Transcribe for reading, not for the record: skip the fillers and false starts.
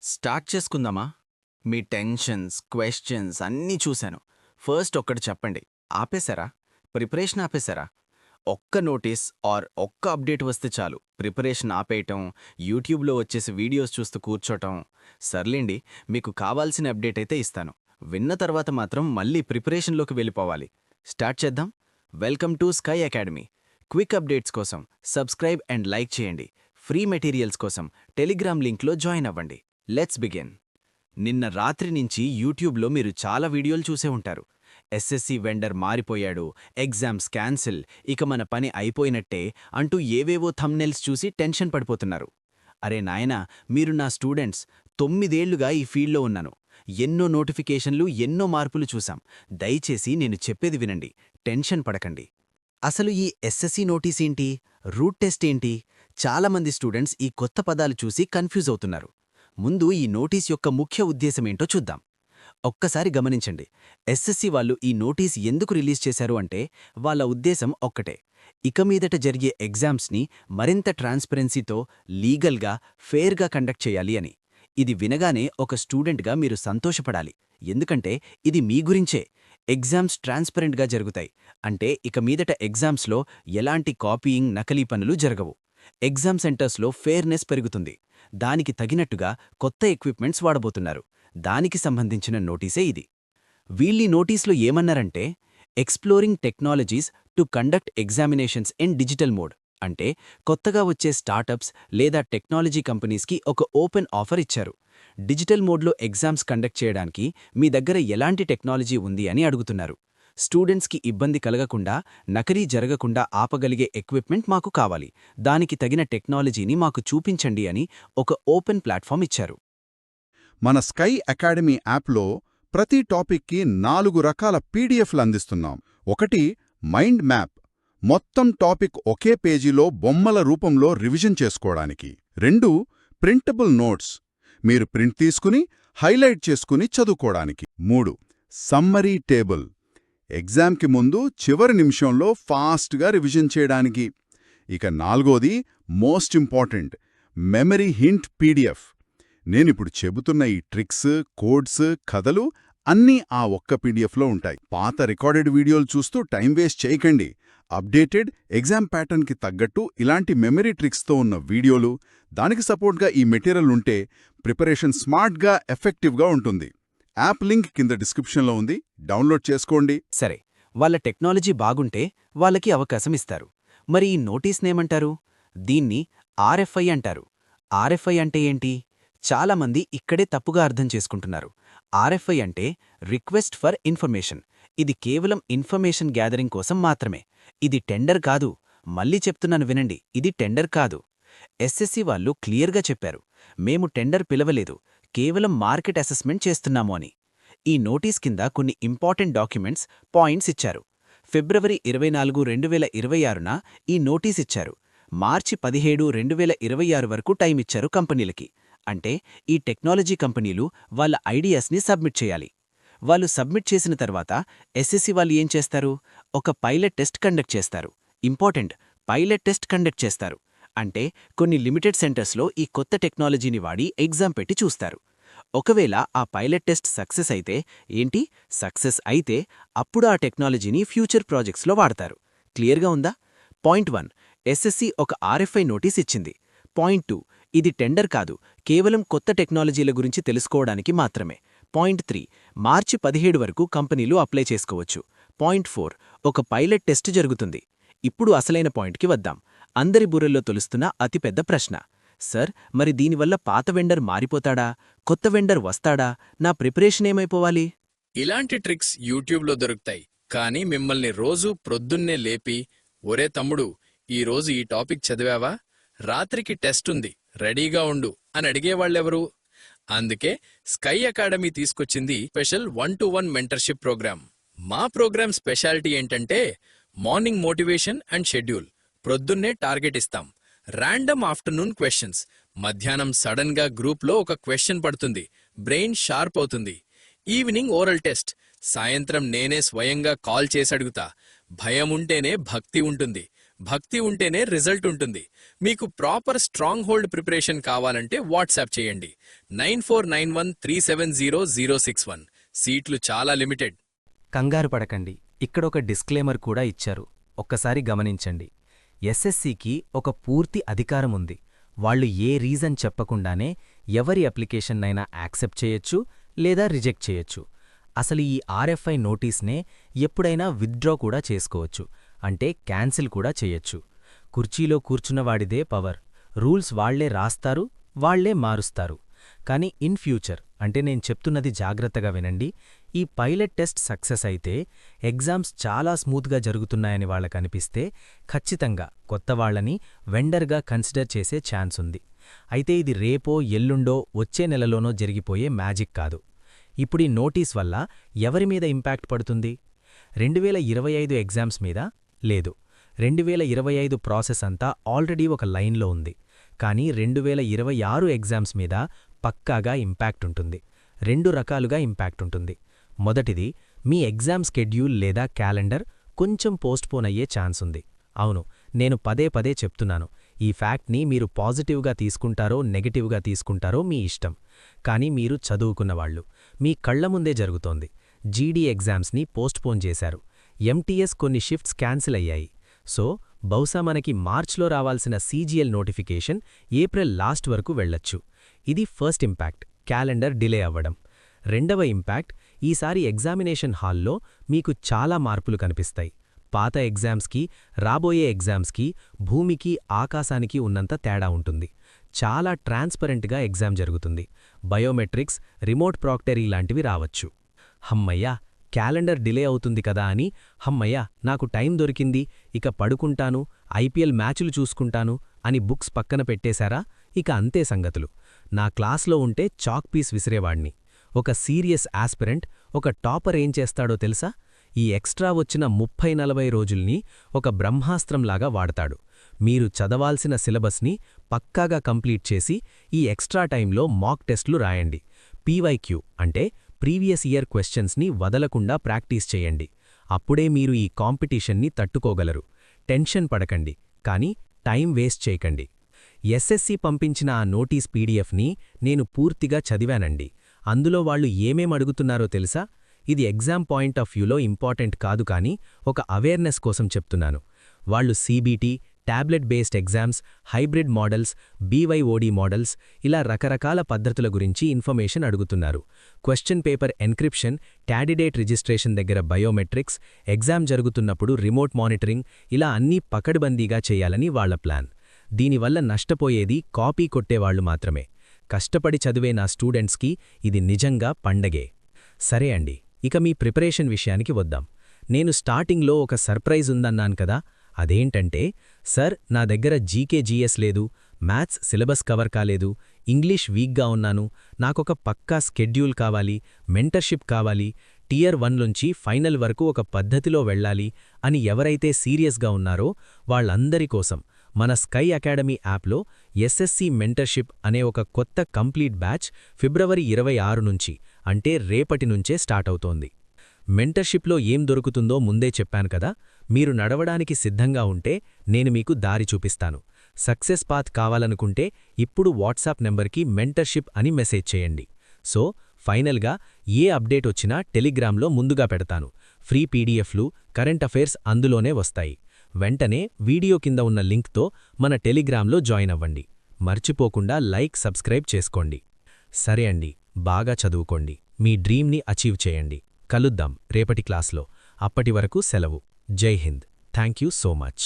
Start చేసుకుందామా? మీ tensions, questions అన్నీ చూశాను. ఫస్ట్ ఒక్కటి చెప్పండి. ఆపేశారా? ప్రిపరేషన్ ఆపేశారా? ఒక్క నోటీస్ ఆర్ ఒక్క అప్డేట్ వస్తే చాలు ప్రిపరేషన్ ఆపేయటం, యూట్యూబ్లో వచ్చేసి వీడియోస్ చూస్తూ కూర్చోటం. సర్లేండి, మీకు కావాల్సిన అప్డేట్ అయితే ఇస్తాను. విన్న తర్వాత మాత్రం మళ్ళీ ప్రిపరేషన్లోకి వెళ్ళిపోవాలి. స్టార్ట్ చేద్దాం. Welcome to sky academy. Quick updates కోసం సబ్స్క్రైబ్ అండ్ లైక్ చేయండి. ఫ్రీ మెటీరియల్స్ కోసం టెలిగ్రామ్ లింక్లో జాయిన్ అవ్వండి. Let's begin. నిన్న రాత్రి నుంచి యూట్యూబ్లో మీరు చాలా వీడియోలు చూసే ఉంటారు. ఎస్ఎస్సి వెండర్ మారిపోయాడు, ఎగ్జామ్స్ క్యాన్సిల్, ఇక మన పని అయిపోయినట్టే అంటూ ఏవేవో థంబ్నెయిల్స్ చూసి టెన్షన్ పడిపోతున్నారు. అరే నాయనా, మీరు నా స్టూడెంట్స్. 9 ఏళ్లుగా ఈ ఫీల్డ్లో ఉన్నాను. ఎన్నో నోటిఫికేషన్లు, ఎన్నో మార్పులు చూసాం. దయచేసి నేను చెప్పేది వినండి. టెన్షన్ పడకండి. అసలు ఈ ఎస్ఎస్సి నోటీస్ ఏంటి? రూట్ టెస్ట్ ఏంటి? చాలామంది స్టూడెంట్స్ ఈ కొత్త పదాలు చూసి కన్ఫ్యూజ్ అవుతున్నారు. ముందు ఈ నోటీస్ యొక్క ముఖ్య ఉద్దేశమేంటో చూద్దాం. ఒక్కసారి గమనించండి. ఎస్ఎస్సి వాళ్ళు ఈ నోటీస్ ఎందుకు రిలీజ్ చేశారు అంటే, వాళ్ళ ఉద్దేశం ఒక్కటే. ఇక మీదట జరిగే ఎగ్జామ్స్ని మరింత ట్రాన్స్పరెన్సీతో, లీగల్గా, ఫెయిర్గా కండక్ట్ చేయాలి అని. ఇది వినగానే ఒక స్టూడెంట్గా మీరు సంతోషపడాలి. ఎందుకంటే ఇది మీ గురించే. ఎగ్జామ్స్ ట్రాన్స్పరెంట్గా జరుగుతాయి. అంటే ఇక మీదట ఎగ్జామ్స్లో ఎలాంటి కాపీయింగ్, నకలీ పనులు జరగవు. ఎగ్జామ్ సెంటర్స్లో ఫెయిర్నెస్ పెరుగుతుంది. దానికి తగినట్టుగా కొత్త ఎక్విప్మెంట్స్ వాడబోతున్నారు. దానికి సంబంధించిన నోటీసే ఇది. వీళ్ళీ నోటీస్లో ఏమన్నారంటే, exploring technologies to conduct examinations in digital mode. అంటే కొత్తగా వచ్చే స్టార్టప్స్ లేదా టెక్నాలజీ కంపెనీస్కి ఒక ఓపెన్ ఆఫర్ ఇచ్చారు. డిజిటల్ మోడ్లో ఎగ్జామ్స్ కండక్ట్ చేయడానికి మీ దగ్గర ఎలాంటి టెక్నాలజీ ఉంది అని అడుగుతున్నారు. స్టూడెంట్స్కి ఇబ్బంది కలగకుండా, నకలీ జరగకుండా ఆపగలిగే ఎక్విప్మెంట్ మాకు కావాలి. దానికి తగిన టెక్నాలజీని మాకు చూపించండి అని ఒక ఓపెన్ ప్లాట్ఫామ్ ఇచ్చారు. మన స్కై అకాడమీ యాప్లో ప్రతి టాపిక్కి 4 రకాల పీడిఎఫ్లు అందిస్తున్నాం. ఒకటి మైండ్ మ్యాప్, మొత్తం టాపిక్ ఒకే పేజీలో బొమ్మల రూపంలో రివిజన్ చేసుకోవడానికి. 2 ప్రింటబుల్ నోట్స్, మీరు ప్రింట్ తీసుకుని హైలైట్ చేసుకుని చదువుకోవడానికి. 3 సమ్మరీ టేబుల్, ఎగ్జామ్కి ముందు చివరి నిమిషంలో ఫాస్ట్గా రివిజన్ చేయడానికి. ఇక 4ది most important, memory hint PDF. నేనిప్పుడు చెబుతున్న ఈ ట్రిక్స్, కోడ్స్, కథలు అన్నీ ఆ ఒక్క పీడిఎఫ్లో ఉంటాయి. పాత రికార్డెడ్ వీడియోలు చూస్తూ టైం వేస్ట్ చేయకండి. అప్డేటెడ్ ఎగ్జామ్ ప్యాటర్న్కి తగ్గట్టు ఇలాంటి మెమరీ ట్రిక్స్తో ఉన్న వీడియోలు, దానికి సపోర్ట్గా ఈ మెటీరియల్ ఉంటే ప్రిపరేషన్ స్మార్ట్గా, ఎఫెక్టివ్గా ఉంటుంది. యాప్ లింక్ కింద డిస్క్రిప్షన్లో ఉంది, డౌన్లోడ్ చేసుకోండి. సరే, వాళ్ళ టెక్నాలజీ బాగుంటే వాళ్ళకి అవకాశం ఇస్తారు. మరి ఈ నోటీస్నేమంటారు? దీన్ని ఆర్ఎఫ్ఐ అంటారు. ఆర్ఎఫ్ఐ అంటే ఏంటి? చాలామంది ఇక్కడే తప్పుగా అర్థం చేసుకుంటున్నారు. ఆర్ఎఫ్ఐ అంటే రిక్వెస్ట్ ఫర్ ఇన్ఫర్మేషన్. ఇది కేవలం ఇన్ఫర్మేషన్ గ్యాదరింగ్ కోసం మాత్రమే. ఇది టెండర్ కాదు. మళ్ళీ చెప్తున్నాను వినండి, ఇది టెండర్ కాదు. ఎస్ఎస్సి వాళ్ళు క్లియర్గా చెప్పారు, మేము టెండర్ పిలవలేదు, కేవలం మార్కెట్ అసెస్మెంట్ చేస్తున్నాము అని. ఈ నోటీస్ కింద కొన్ని ఇంపార్టెంట్ డాక్యుమెంట్స్, పాయింట్స్ ఇచ్చారు. ఫిబ్రవరి 24, 2026న ఈ నోటీస్ ఇచ్చారు. మార్చి 17, 2026 వరకు టైం ఇచ్చారు కంపెనీలకి. అంటే ఈ టెక్నాలజీ కంపెనీలు వాళ్ళ ఐడియాస్ని సబ్మిట్ చేయాలి. వాళ్ళు సబ్మిట్ చేసిన తర్వాత ఎస్ఎస్సి వాళ్ళు ఏం చేస్తారు? ఒక పైలట్ టెస్ట్ కండక్ట్ చేస్తారు. ఇంపార్టెంట్, పైలట్ టెస్ట్ కండక్ట్ చేస్తారు. అంటే కొన్ని లిమిటెడ్ సెంటర్స్లో ఈ కొత్త టెక్నాలజీని వాడి ఎగ్జామ్ పెట్టి చూస్తారు. ఒకవేళ ఆ పైలట్ టెస్ట్ సక్సెస్ అయితే ఏంటి? సక్సెస్ అయితే అప్పుడు ఆ టెక్నాలజీని ఫ్యూచర్ ప్రాజెక్ట్స్లో వాడతారు. క్లియర్గా ఉందా? పాయింట్ 1, ఎస్ఎస్సి ఒక ఆర్ఎఫ్ఐ నోటీస్ ఇచ్చింది. పాయింట్ 2, ఇది టెండర్ కాదు, కేవలం కొత్త టెక్నాలజీల గురించి తెలుసుకోవడానికి మాత్రమే. పాయింట్ 3, మార్చి 17 వరకు కంపెనీలు అప్లై చేసుకోవచ్చు. పాయింట్ 4, ఒక పైలట్ టెస్ట్ జరుగుతుంది. ఇప్పుడు అసలైన పాయింట్కి వద్దాం. అందరి బుర్రల్లో తొలుస్తున్న అతిపెద్ద ప్రశ్న, సర్, మరి దీనివల్ల పాత వెండర్ మారిపోతాడా? కొత్త వెండర్ వస్తాడా? నా ప్రిపరేషన్ ఏమైపోవాలి? ఇలాంటి ట్రిక్స్ యూట్యూబ్లో దొరుకుతాయి, కానీ మిమ్మల్ని రోజూ ప్రొద్దున్నే లేపి, ఒరే తమ్ముడు, ఈరోజు ఈ టాపిక్ చదివావా? రాత్రికి టెస్ట్ ఉంది, రెడీగా ఉండు అని అడిగేవాళ్లెవరు? అందుకే స్కై అకాడమీ తీసుకొచ్చింది స్పెషల్ 1-to-1 మెంటర్షిప్ ప్రోగ్రామ్. మా ప్రోగ్రామ్ స్పెషాలిటీ ఏంటంటే, మార్నింగ్ మోటివేషన్ అండ్ షెడ్యూల్, ప్రొద్దున్నే టార్గెట్ ఇస్తాం. ర్యాండమ్ ఆఫ్టర్నూన్ క్వశ్చన్స్, మధ్యాహ్నం సడన్ గా గ్రూప్లో ఒక క్వశ్చన్ పడుతుంది, బ్రెయిన్ షార్ప్ అవుతుంది. ఈవినింగ్ ఓరల్ టెస్ట్, సాయంత్రం నేనే స్వయంగా కాల్ చేసి అడుగుతా. భయం ఉంటేనే భక్తి ఉంటుంది. భక్తి ఉంటేనే రిజల్ట్ ఉంటుంది. మీకు ప్రాపర్ స్ట్రాంగ్ హోల్డ్ ప్రిపరేషన్ కావాలంటే వాట్సాప్ చేయండి 9491370061. సీట్లు చాలా లిమిటెడ్. కంగారు పడకండి, ఇక్కడొక డిస్క్లేమర్ కూడా ఇచ్చారు, ఒక్కసారి గమనించండి. ఎస్ఎస్సికి ఒక పూర్తి అధికారముంది. వాళ్ళు ఏ రీజన్ చెప్పకుండానే ఎవరి అప్లికేషన్నైనా యాక్సెప్ట్ చేయొచ్చు లేదా రిజెక్ట్ చేయొచ్చు. అసలు ఈ ఆర్ఎఫ్ఐ నోటీస్నే ఎప్పుడైనా విత్డ్రా కూడా చేసుకోవచ్చు, అంటే క్యాన్సిల్ కూడా చేయొచ్చు. కుర్చీలో కూర్చున్నవాడిదే పవర్. రూల్స్ వాళ్లే రాస్తారు, వాళ్లే మారుస్తారు. కానీ ఇన్ ఫ్యూచర్, అంటే నేను చెప్తున్నది జాగ్రత్తగా వినండి, ఈ పైలట్ టెస్ట్ సక్సెస్ అయితే ఎగ్జామ్స్ చాలా స్మూత్గా జరుగుతున్నాయని వాళ్ళకనిపిస్తే ఖచ్చితంగా కొత్తవాళ్లని వెండర్గా కన్సిడర్ చేసే ఛాన్స్ ఉంది. అయితే ఇది రేపో ఎల్లుండో వచ్చే నెలలోనో జరిగిపోయే మ్యాజిక్ కాదు. ఇప్పుడీ నోటీస్ వల్ల ఎవరిమీద ఇంపాక్ట్ పడుతుంది? 2025 ఎగ్జామ్స్ మీద లేదు. 2025 ప్రాసెస్ అంతా ఆల్రెడీ ఒక లైన్లో ఉంది. కానీ 2026 ఎగ్జామ్స్ మీద పక్కాగా ఇంపాక్ట్ ఉంటుంది. 2 రకాలుగా ఇంపాక్ట్ ఉంటుంది. మొదటిది, మీ ఎగ్జామ్ స్కెడ్యూల్ లేదా క్యాలెండర్ కొంచెం పోస్ట్పోన్ అయ్యే ఛాన్స్ ఉంది. అవును, నేను పదే పదే చెప్తున్నాను, ఈ ఫ్యాక్ట్ని మీరు పాజిటివ్గా తీసుకుంటారో నెగటివ్గా తీసుకుంటారో మీ ఇష్టం. కానీ మీరు చదువుకున్నవాళ్లు, మీ కళ్ల ముందే జరుగుతోంది. జీడీ ఎగ్జామ్స్ని పోస్ట్పోన్ చేశారు. ఎంటీఎస్ కొన్ని షిఫ్ట్స్ క్యాన్సిల్ అయ్యాయి. సో బహుశా మనకి మార్చ్లో రావాల్సిన సీజీఎల్ నోటిఫికేషన్ ఏప్రిల్ లాస్ట్ వరకు వెళ్లొచ్చు. ఇది ఫస్ట్ ఇంపాక్ట్, క్యాలెండర్ డిలే అవ్వడం. రెండవ ఇంపాక్ట్, ఈసారి ఎగ్జామినేషన్ హాల్లో మీకు చాలా మార్పులు కనిపిస్తాయి. పాత ఎగ్జామ్స్కి రాబోయే ఎగ్జామ్స్కి భూమికి ఆకాశానికి ఉన్నంత తేడా ఉంటుంది. చాలా ట్రాన్స్పరెంట్గా ఎగ్జామ్ జరుగుతుంది. బయోమెట్రిక్స్, రిమోట్ ప్రాక్టరీ లాంటివి రావచ్చు. హమ్మయ్యా, క్యాలెండర్ డిలే అవుతుంది కదా అని హమ్మయ్యా నాకు టైం దొరికింది, ఇక పడుకుంటాను, ఐపీఎల్ మ్యాచులు చూసుకుంటాను అని బుక్స్ పక్కన పెట్టేశారా? ఇక అంతే సంగతులు. నా క్లాస్లో ఉంటే చాక్ పీస్ విసిరేవాణ్ణి. ఒక సీరియస్ ఆస్పిరెంట్, ఒక టాపర్ ఏం చేస్తాడో తెలుసా? ఈ ఎక్స్ట్రా వచ్చిన 30-40 రోజుల్ని ఒక బ్రహ్మాస్త్రంలాగా వాడతాడు. మీరు చదవాల్సిన సిలబస్ని పక్కాగా కంప్లీట్ చేసి ఈ ఎక్స్ట్రా టైంలో మాక్ టెస్ట్లు రాయండి. పీవైక్యూ అంటే ప్రీవియస్ ఇయర్ క్వశ్చన్స్ని వదలకుండా ప్రాక్టీస్ చేయండి. అప్పుడే మీరు ఈ కాంపిటీషన్ని తట్టుకోగలరు. టెన్షన్ పడకండి, కానీ టైం వేస్ట్ చేయకండి. ఎస్ఎస్సి పంపించిన ఆ నోటీస్ పీడిఎఫ్ని నేను పూర్తిగా చదివానండి. అందులో వాళ్ళు ఏమేమడుగుతున్నారో తెలుసా? ఇది ఎగ్జామ్ పాయింట్ ఆఫ్ వ్యూలో ఇంపార్టెంట్ కాదు, కానీ ఒక అవేర్నెస్ కోసం చెప్తున్నాను. వాళ్ళు CBT, tablet based exams, hybrid models, BYOD models, ఇలా రకరకాల పద్ధతుల గురించి ఇన్ఫర్మేషన్ అడుగుతున్నారు. Question paper encryption, candidate registration దగ్గర బయోమెట్రిక్స్, ఎగ్జామ్ జరుగుతున్నప్పుడు రిమోట్ మానిటరింగ్, ఇలా అన్నీ పకడ్బందీగా చేయాలని వాళ్ల ప్లాన్. దీనివల్ల నష్టపోయేది కాపీ కొట్టేవాళ్లు మాత్రమే. కష్టపడి చదివే నా స్టూడెంట్స్కి ఇది నిజంగా పండగే. సరే అండి, ఇక మీ ప్రిపరేషన్ విషయానికి వద్దాం. నేను స్టార్టింగ్లో ఒక సర్ప్రైజ్ ఉందన్నాను కదా, అదేంటంటే, సార్ నా దగ్గర జీకే జీఎస్ లేదు, మ్యాథ్స్ సిలబస్ కవర్ కాలేదు, ఇంగ్లీష్ వీక్గా ఉన్నాను, నాకొక పక్కా స్కెడ్యూల్ కావాలి, మెంటర్షిప్ కావాలి, టియర్ 1 నుంచి ఫైనల్ వరకు ఒక పద్ధతిలో వెళ్ళాలి అని ఎవరైతే సీరియస్గా ఉన్నారో వాళ్ళందరి కోసం మన స్కై అకాడమీ యాప్లో ఎస్ఎస్సి మెంటర్షిప్ అనే ఒక కొత్త కంప్లీట్ బ్యాచ్ ఫిబ్రవరి 26 నుంచి, అంటే రేపటి నుంచే స్టార్ట్ అవుతోంది. మెంటర్షిప్లో ఏం దొరుకుతుందో ముందే చెప్పాను కదా. మీరు నడవడానికి సిద్ధంగా ఉంటే నేను మీకు దారి చూపిస్తాను. సక్సెస్ పాత్ కావాలనుకుంటే ఇప్పుడు వాట్సాప్ నెంబర్కి మెంటర్షిప్ అని మెసేజ్ చేయండి. సో ఫైనల్గా ఏ అప్డేట్ వచ్చినా టెలిగ్రామ్లో ముందుగా పెడతాను. ఫ్రీ పీడిఎఫ్లు, కరెంట్ అఫైర్స్ అందులోనే వస్తాయి. వెంటనే వీడియో కింద ఉన్న లింక్తో మన టెలిగ్రామ్లో జాయిన్ అవ్వండి. మర్చిపోకుండా లైక్, సబ్స్క్రైబ్ చేసుకోండి. సరే అండి, బాగా చదువుకోండి, మీ డ్రీమ్ని అచీవ్ చేయండి. కలుద్దాం రేపటి క్లాస్లో. అప్పటి వరకు సెలవు. జై Hind. Thank you so much.